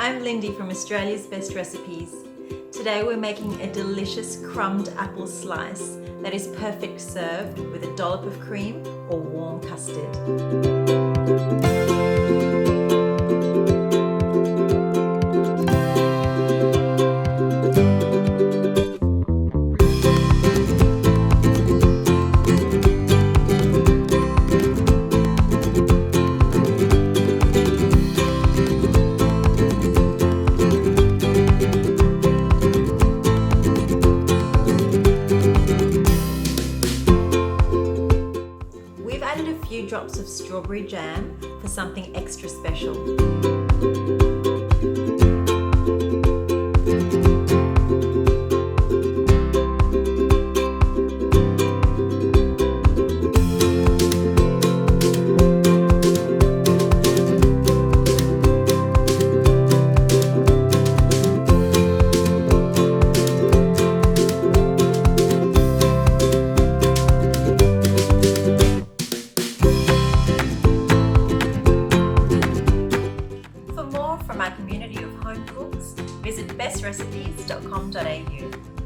I'm Lindy from Australia's Best Recipes. Today we're making a delicious crumbed apple slice that is perfect served with a dollop of cream or warm custard. We've added a few drops of strawberry jam for something extra special. For more from our community of home cooks, visit bestrecipes.com.au.